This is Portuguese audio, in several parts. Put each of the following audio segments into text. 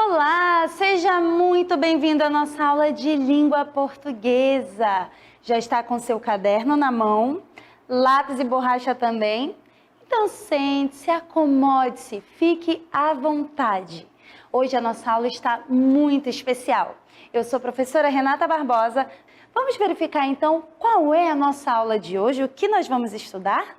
Olá, seja muito bem-vindo à nossa aula de língua portuguesa. Já está com seu caderno na mão, lápis e borracha também? Então sente-se, acomode-se, fique à vontade. Hoje a nossa aula está muito especial. Eu sou a professora Renata Barbosa. Vamos verificar então qual é a nossa aula de hoje, o que nós vamos estudar?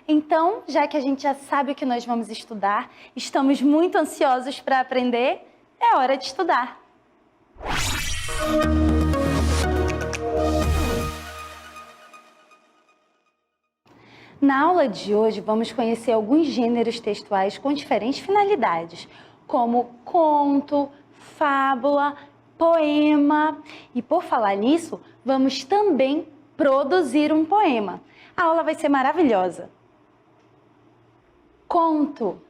Então, já que a gente já sabe o que nós vamos estudar, estamos muito ansiosos para aprender, é hora de estudar. Na aula de hoje, vamos conhecer alguns gêneros textuais com diferentes finalidades, como conto, fábula, poema. E por falar nisso, vamos também produzir um poema. A aula vai ser maravilhosa. Conto.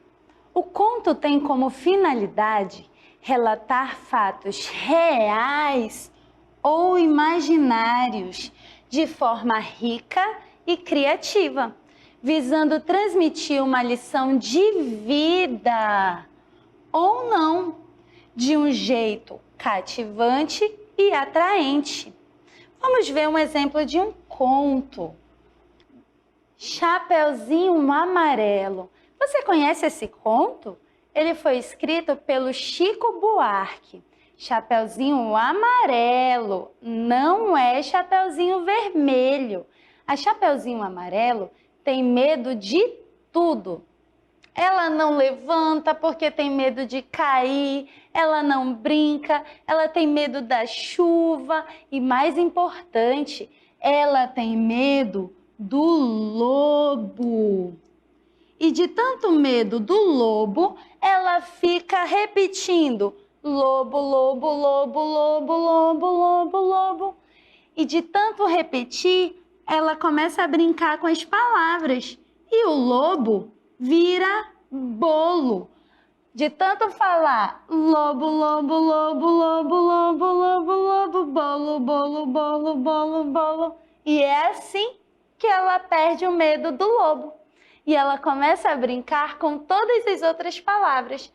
O conto tem como finalidade relatar fatos reais ou imaginários de forma rica e criativa, visando transmitir uma lição de vida ou não, de um jeito cativante e atraente. Vamos ver um exemplo de um conto. Chapeuzinho Amarelo. Você conhece esse conto? Ele foi escrito pelo Chico Buarque. Chapeuzinho Amarelo, não é Chapeuzinho Vermelho. A Chapeuzinho Amarelo tem medo de tudo. Ela não levanta porque tem medo de cair, ela não brinca, ela tem medo da chuva e, mais importante, ela tem medo do lobo. E de tanto medo do lobo, ela fica repetindo: lobo, lobo, lobo, lobo, lobo, lobo, lobo. E de tanto repetir, ela começa a brincar com as palavras. E o lobo vira bolo. De tanto falar lobo, lobo, lobo, lobo, lobo, lobo, lobo, bolo, bolo, bolo, bolo, bolo. E é assim que ela perde o medo do lobo. E ela começa a brincar com todas as outras palavras.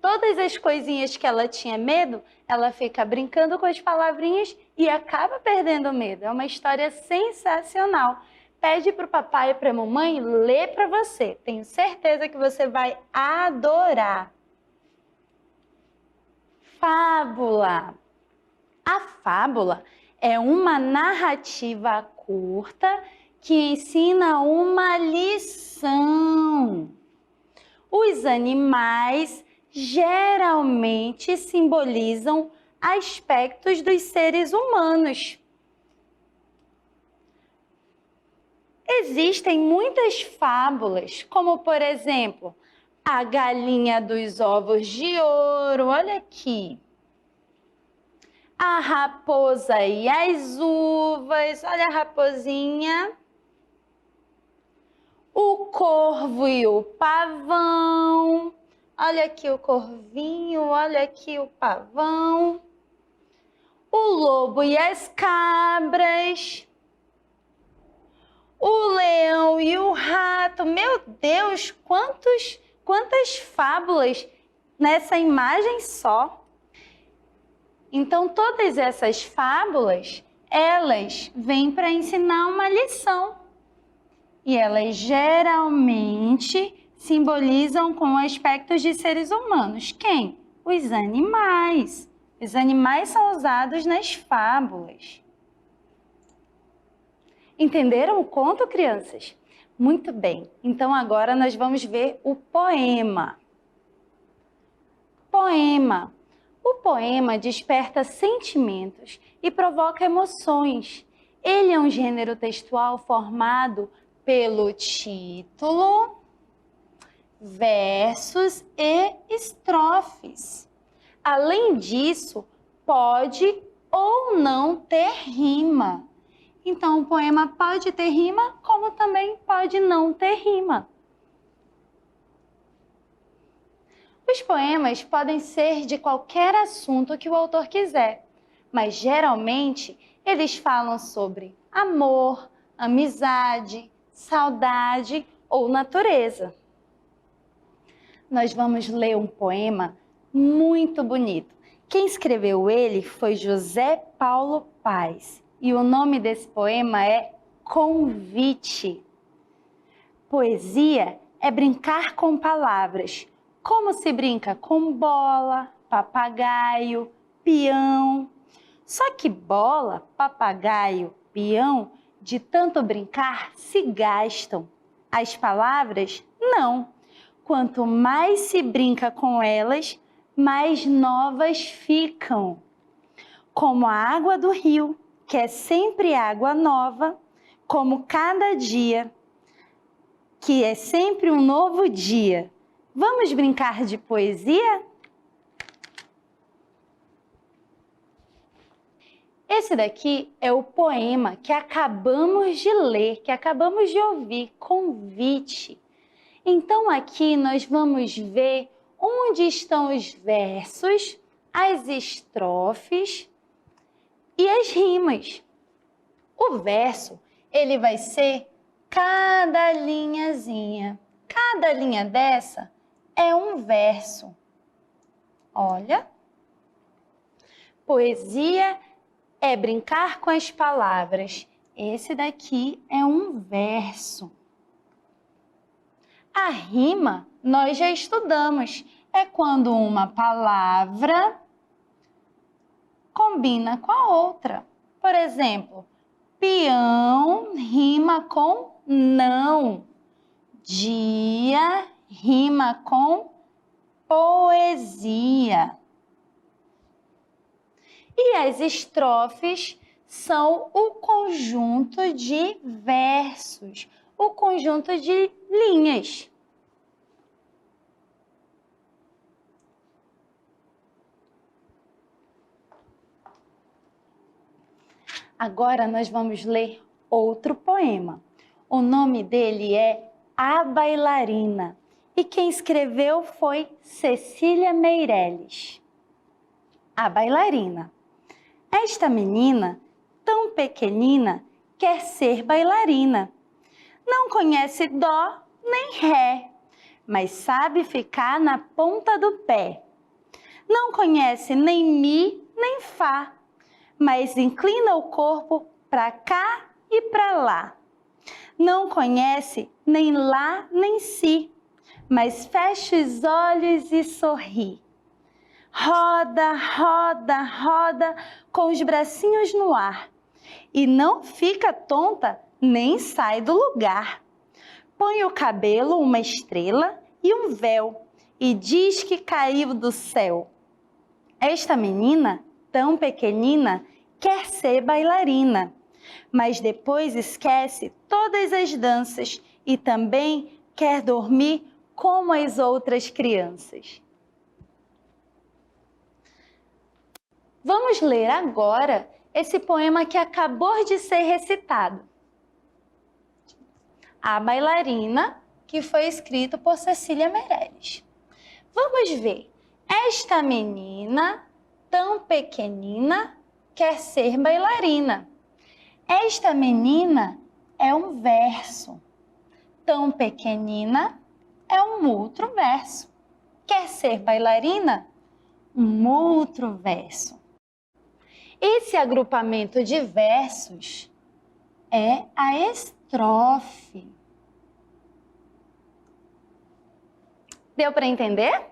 Todas as coisinhas que ela tinha medo, ela fica brincando com as palavrinhas e acaba perdendo o medo. É uma história sensacional. Pede para o papai e para a mamãe ler para você. Tenho certeza que você vai adorar. Fábula. A fábula é uma narrativa curta que ensina uma lição. Os animais geralmente simbolizam aspectos dos seres humanos. Existem muitas fábulas, como por exemplo, a galinha dos ovos de ouro, olha aqui. A raposa e as uvas, olha a raposinha. O corvo e o pavão, olha aqui o corvinho, olha aqui o pavão. O lobo e as cabras. O leão e o rato. Meu Deus, quantas fábulas nessa imagem só. Então, todas essas fábulas, elas vêm para ensinar uma lição. E elas geralmente simbolizam com aspectos de seres humanos. Quem? Os animais. Os animais são usados nas fábulas. Entenderam o conto, crianças? Muito bem. Então agora nós vamos ver o poema. Poema. O poema desperta sentimentos e provoca emoções. Ele é um gênero textual formado pelo título, versos e estrofes. Além disso, pode ou não ter rima. Então, o poema pode ter rima, como também pode não ter rima. Os poemas podem ser de qualquer assunto que o autor quiser, mas geralmente eles falam sobre amor, amizade, saudade ou natureza. Nós vamos ler um poema muito bonito. Quem escreveu ele foi José Paulo Paes e o nome desse poema é Convite. Poesia é brincar com palavras, como se brinca com bola, papagaio, peão. Só que bola, papagaio, peão, de tanto brincar, se gastam. As palavras, não. Quanto mais se brinca com elas, mais novas ficam. Como a água do rio, que é sempre água nova, como cada dia, que é sempre um novo dia. Vamos brincar de poesia? Esse daqui é o poema que acabamos de ler, que acabamos de ouvir, Convite. Então aqui nós vamos ver onde estão os versos, as estrofes e as rimas. O verso, ele vai ser cada linhazinha. Cada linha dessa é um verso. Olha. Poesia é brincar com as palavras. Esse daqui é um verso. A rima nós já estudamos. É quando uma palavra combina com a outra. Por exemplo, peão rima com não. Dia rima com poesia. E as estrofes são o conjunto de versos, o conjunto de linhas. Agora nós vamos ler outro poema. O nome dele é A Bailarina e quem escreveu foi Cecília Meirelles. A Bailarina. Esta menina, tão pequenina, quer ser bailarina. Não conhece dó nem ré, mas sabe ficar na ponta do pé. Não conhece nem mi nem fá, mas inclina o corpo para cá e para lá. Não conhece nem lá nem si, mas fecha os olhos e sorri. Roda, roda, roda com os bracinhos no ar e não fica tonta nem sai do lugar. Põe o cabelo uma estrela e um véu e diz que caiu do céu. Esta menina, tão pequenina, quer ser bailarina, mas depois esquece todas as danças e também quer dormir como as outras crianças. Vamos ler agora esse poema que acabou de ser recitado. A Bailarina, que foi escrito por Cecília Meirelles. Vamos ver. Esta menina, tão pequenina, quer ser bailarina. Esta menina é um verso. Tão pequenina é um outro verso. Quer ser bailarina? Um outro verso. Esse agrupamento de versos é a estrofe. Deu para entender?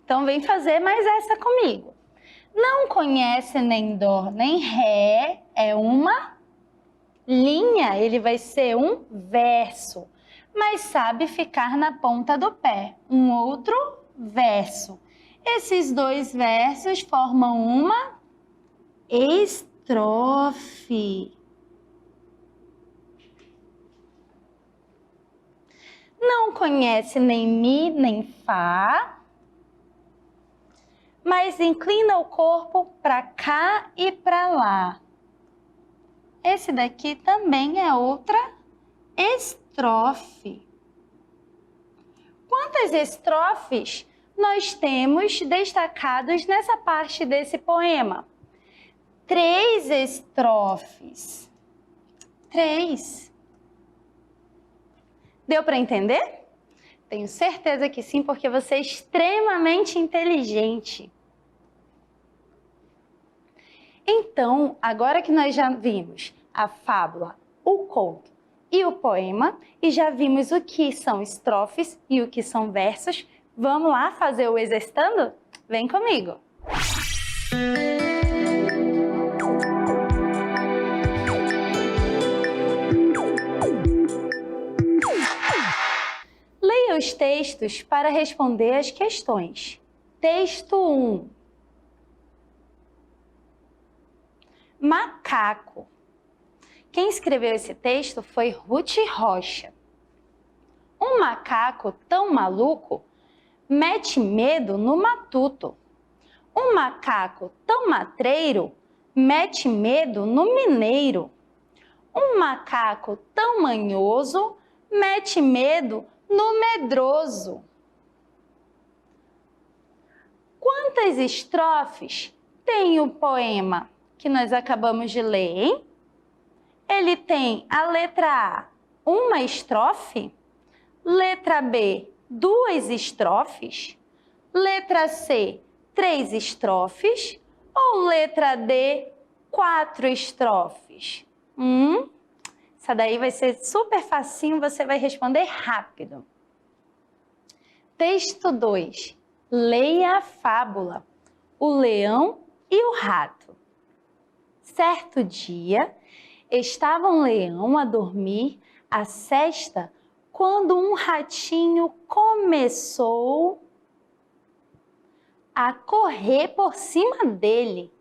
Então vem fazer mais essa comigo. Não conhece nem dó nem ré, é uma linha, ele vai ser um verso, mas sabe ficar na ponta do pé, um outro verso. Esses dois versos formam uma estrofe. Não conhece nem mi nem fá, mas inclina o corpo para cá e para lá. Esse daqui também é outra estrofe. Quantas estrofes nós temos destacados nessa parte desse poema? 3 estrofes. 3. Deu para entender? Tenho certeza que sim, porque você é extremamente inteligente. Então, agora que nós já vimos a fábula, o conto e o poema, e já vimos o que são estrofes e o que são versos, vamos lá fazer o exercitando? Vem comigo! Leia os textos para responder as questões. Texto 1. Macaco. Quem escreveu esse texto foi Ruth Rocha. Um macaco tão maluco mete medo no matuto. Um macaco tão matreiro mete medo no mineiro. Um macaco tão manhoso mete medo no medroso. Quantas estrofes tem o poema que nós acabamos de ler, hein? Ele tem a letra A, uma estrofe, letra B, 2 estrofes, letra C, 3 estrofes ou letra D, 4 estrofes? Essa daí vai ser super facinho, você vai responder rápido. Texto 2. Leia a fábula, o leão e o rato. Certo dia, estava um leão a dormir a sesta quando um ratinho começou a correr por cima dele.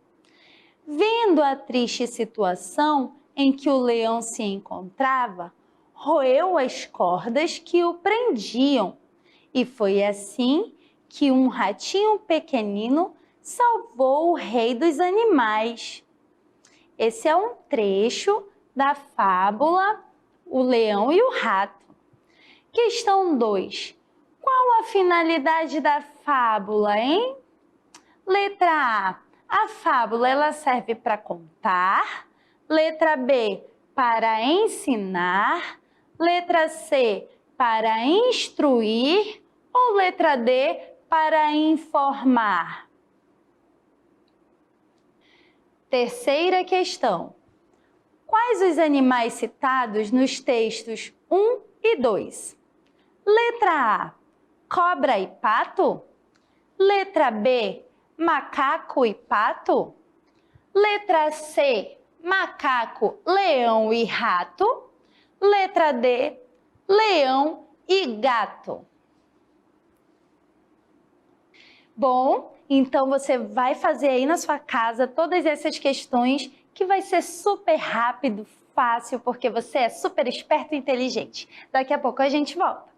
Vendo a triste situação em que o leão se encontrava, roeu as cordas que o prendiam. E foi assim que um ratinho pequenino salvou o rei dos animais. Esse é um trecho da fábula O Leão e o Rato. Questão 2. Qual a finalidade da fábula, hein? Letra A. A fábula ela serve para contar. Letra B. Para ensinar. Letra C. Para instruir. Ou letra D. Para informar. Terceira questão. Quais os animais citados nos textos 1 e 2? Letra A, cobra e pato? Letra B, macaco e pato? Letra C, macaco, leão e rato? Letra D, leão e gato. Bom, então você vai fazer aí na sua casa todas essas questões que vai ser super rápido, fácil, porque você é super esperto e inteligente. Daqui a pouco a gente volta.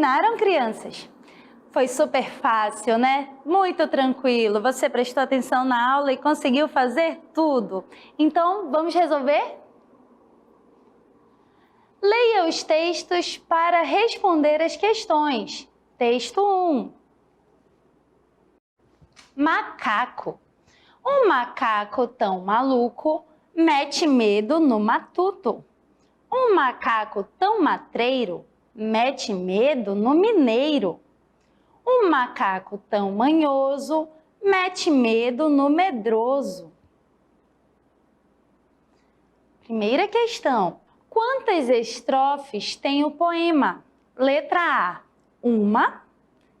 Terminaram, crianças? Foi super fácil, né? Muito tranquilo. Você prestou atenção na aula e conseguiu fazer tudo. Então, vamos resolver? Leia os textos para responder as questões. Texto 1. Macaco. Um macaco tão maluco mete medo no matuto. Um macaco tão matreiro mete medo no mineiro. Um macaco tão manhoso mete medo no medroso. Primeira questão. Quantas estrofes tem o poema? Letra A, 1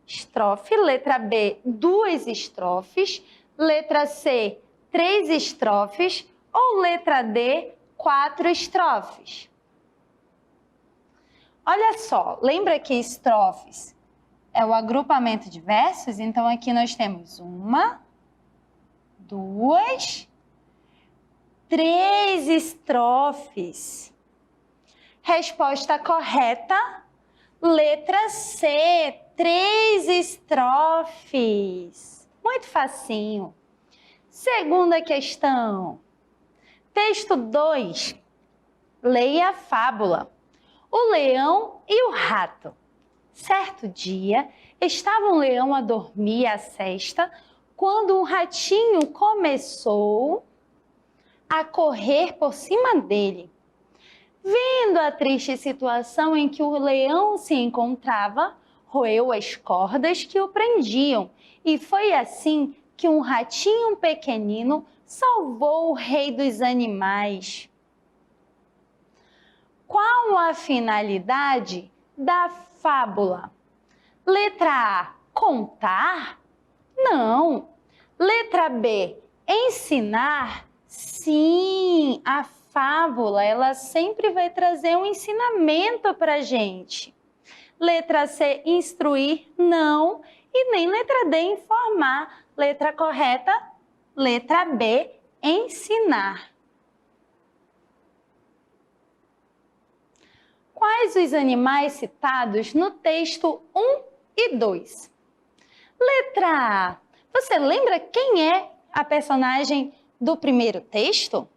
estrofe. Letra B, 2 estrofes. Letra C, 3 estrofes. Ou letra D, 4 estrofes? Olha só, lembra que estrofes é o agrupamento de versos? Então, aqui nós temos 1, 2, 3 estrofes. Resposta correta, letra C, 3 estrofes. Muito facinho. Segunda questão. Texto 2. Leia a fábula. O leão e o rato. Certo dia, estava um leão a dormir a sesta quando um ratinho começou a correr por cima dele. Vendo a triste situação em que o leão se encontrava, roeu as cordas que o prendiam, e foi assim que um ratinho pequenino salvou o rei dos animais. Qual a finalidade da fábula? Letra A, contar? Não. Letra B, ensinar? Sim, a fábula, ela sempre vai trazer um ensinamento para a gente. Letra C, instruir? Não. E nem letra D, informar. Letra correta? Letra B, ensinar. Quais os animais citados no texto 1 e 2? Letra A. Você lembra quem é a personagem do primeiro texto?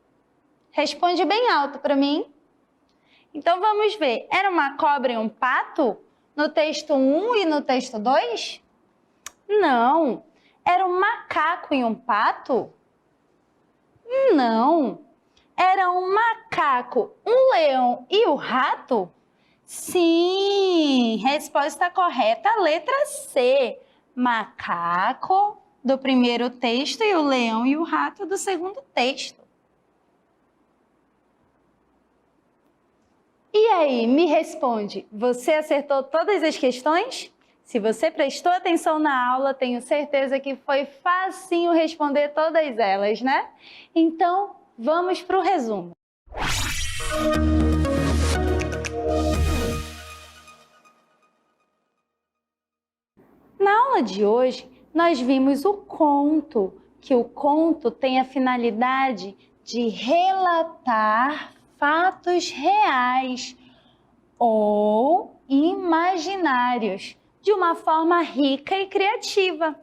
Responde bem alto para mim. Então vamos ver. Era uma cobra e um pato no texto 1 e no texto 2? Não. Era um macaco e um pato? Não. Era um macaco, um leão e o rato? Sim, resposta correta, letra C. Macaco, do primeiro texto e o leão e o rato do segundo texto. E aí, me responde, você acertou todas as questões? Se você prestou atenção na aula, tenho certeza que foi facinho responder todas elas, né? Então, vamos para o resumo. Na aula de hoje, nós vimos o conto, que o conto tem a finalidade de relatar fatos reais ou imaginários, de uma forma rica e criativa,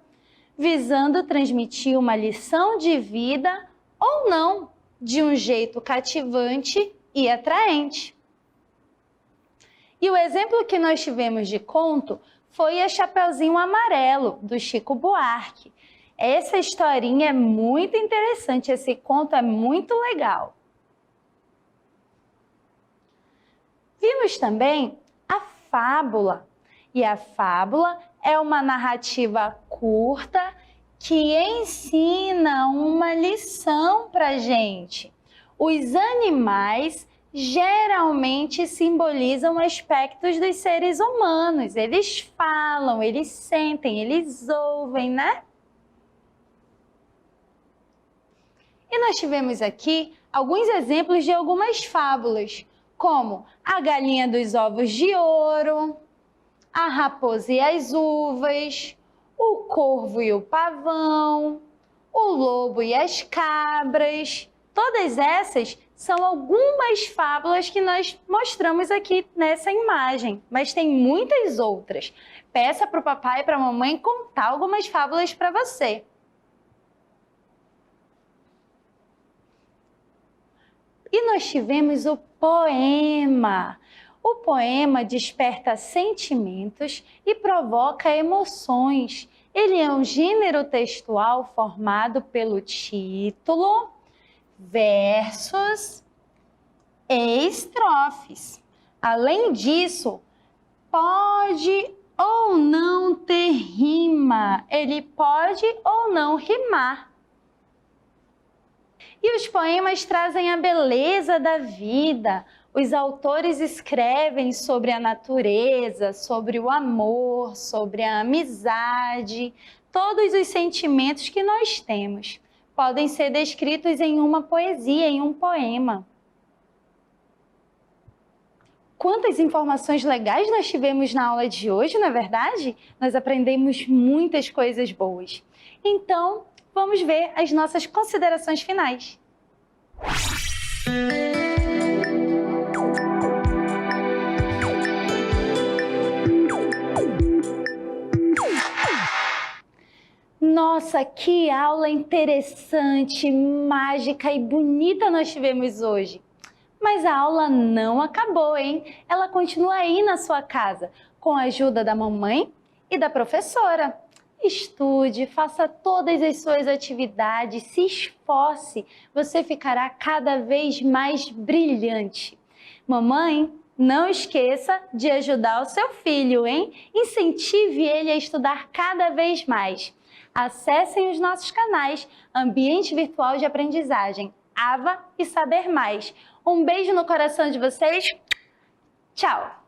visando transmitir uma lição de vida ou não, de um jeito cativante e atraente. E o exemplo que nós tivemos de conto foi a Chapeuzinho Amarelo, do Chico Buarque. Essa historinha é muito interessante, esse conto é muito legal. Vimos também a fábula. E a fábula é uma narrativa curta que ensina uma lição para a gente. Os animais geralmente simbolizam aspectos dos seres humanos. Eles falam, eles sentem, eles ouvem, né? E nós tivemos aqui alguns exemplos de algumas fábulas, como a galinha dos ovos de ouro, a raposa e as uvas, o corvo e o pavão, o lobo e as cabras. Todas essas são algumas fábulas que nós mostramos aqui nessa imagem, mas tem muitas outras. Peça para o papai e para a mamãe contar algumas fábulas para você. E nós tivemos o poema. O poema desperta sentimentos e provoca emoções. Ele é um gênero textual formado pelo título, versos e estrofes. Além disso, pode ou não ter rima. Ele pode ou não rimar. E os poemas trazem a beleza da vida. Os autores escrevem sobre a natureza, sobre o amor, sobre a amizade, todos os sentimentos que nós temos. Podem ser descritos em uma poesia, em um poema. Quantas informações legais nós tivemos na aula de hoje, não é verdade? Nós aprendemos muitas coisas boas. Então, vamos ver as nossas considerações finais. Nossa, que aula interessante, mágica e bonita nós tivemos hoje. Mas a aula não acabou, hein? Ela continua aí na sua casa, com a ajuda da mamãe e da professora. Estude, faça todas as suas atividades, se esforce, você ficará cada vez mais brilhante. Mamãe, não esqueça de ajudar o seu filho, hein? Incentive ele a estudar cada vez mais. Acessem os nossos canais Ambiente Virtual de Aprendizagem, AVA e Saber Mais. Um beijo no coração de vocês. Tchau!